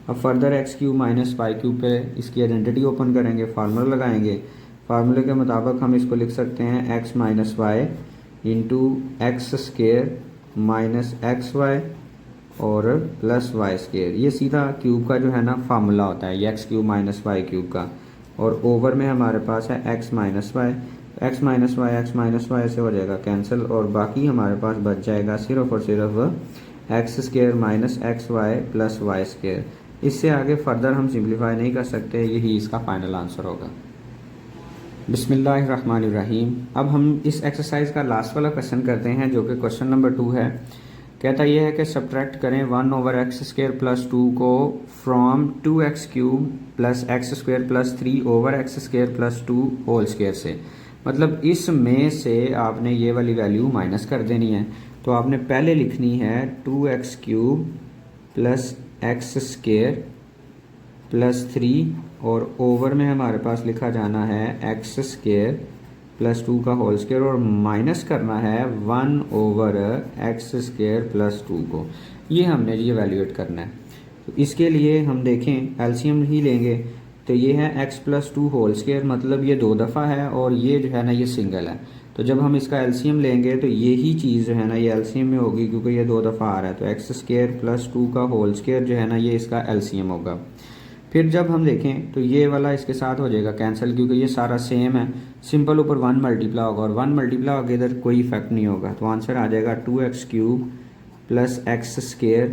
[SPEAKER 1] अब further x cube minus y cube पे इसकी आइडेंटिटी ओपन करेंगे, फार्मूला लगाएंगे। फार्मूले के मुताबिक हम इसको लिख सकते हैं x minus y into x square minus x y और प्लस वाई स्केयर। ये सीधा क्यूब का जो है ना फार्मूला होता है, ये x cube minus y cube का। और ओवर में हमारे पास है x minus y x minus y से हो जाएगा कैंसिल, और बाकी हमारे पास बच जाएगा सिर्फ और सिर्फ x square minus x y plus y square. इससे आगे फर्दर हम सिंप्लीफाई नहीं कर सकते, यही इसका फाइनल आंसर होगा। बिस्मिल्लाहिर्रहमानिर्रहीम। अब हम इस एक्सरसाइज का लास्ट वाला क्वेश्चन करते हैं, जो कि क्वेश्चन नंबर 2 है। कहता यह है कि सब्ट्रैक्ट करें 1 ओवर एक्स स्क्वायर प्लस 2 को from 2x cube plus x square plus 3 over x square plus 2 whole square से। मतलब इसमें से आपने ये वाली वैल्यू माइनस कर देनी है। तो आपने पहले लिखनी है 2x cube plus x square plus 3, और ओवर में हमारे पास लिखा जाना है एक्स स्क्वायर प्लस 2 का होल स्क्वायर और माइनस करना है 1/x² प्लस 2 को। ये हमने जी एवेल्यूएट करना है। तो इसके लिए हम देखें एलसीएम ही लेंगे तो ये है x प्लस 2 होल स्क्वायर, मतलब ये 2 दफ़ा है और ये जो है ना ये सिंगल है। तो जब हम इसका एलसीएम लेंगे तो यही चीज़ जो है ना ये एलसीएम में होगी क्योंकि ये 2 दफ़ा आ रहा है। तो x² प्लस 2 का होल स्क्वायर जो है ना ये इसका एलसीएम होगा। फिर जब हम देखें तो ये वाला इसके साथ हो जाएगा कैंसिल क्योंकि ये सारा सेम है। सिंपल ऊपर 1 मल्टीप्लाई होगा और 1 मल्टीप्लाई होगा इधर कोई इफेक्ट नहीं होगा। तो आंसर आ जाएगा 2x³ प्लस x²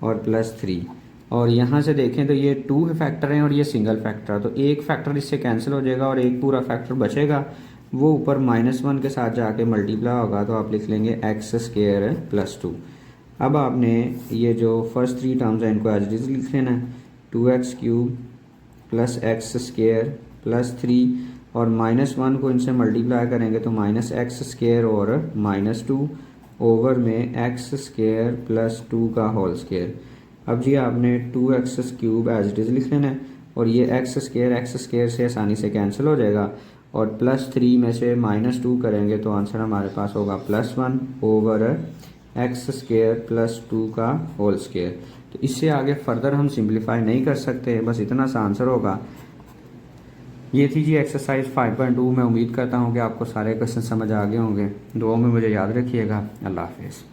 [SPEAKER 1] और प्लस 3। और यहाँ से देखें तो ये 2 फैक्टर हैं और ये सिंगल फैक्टर है। तो एक फैक्टर इससे कैंसिल हो जाएगा और एक पूरा फैक्टर बचेगा, वो ऊपर -1 के साथ जाके मल्टीप्लाई होगा। तो आप लिख लेंगे x² प्लस 2। अब आपने ये जो फर्स्ट 3 टर्म्स हैं इनको एज इट इज लिख लेना है। 2x³ प्लस x² प्लस 3 और -1 को इनसे मल्टीप्लाई करेंगे तो -x² और -2 ओवर में x² प्लस 2 का होल स्क्वायर। अब जी आपने 2x³ एज इट इज लिख लेना है और ये x² से आसानी से कैंसिल हो जाएगा और प्लस 3 में से -2 करेंगे तो आंसर हमारे पास होगा +1 ओवर x² प्लस 2 का होल स्क्वायर। तो इससे आगे फर्दर हम सिंप्लीफाई नहीं कर सकते, बस इतना सा आंसर होगा। ये थी जी एक्सरसाइज 5.2। मैं उम्मीद करता हूँ कि आपको सारे क्वेश्चन समझ आ गए होंगे। दुआओं में मुझे याद रखिएगा। अल्लाह हाफिज़।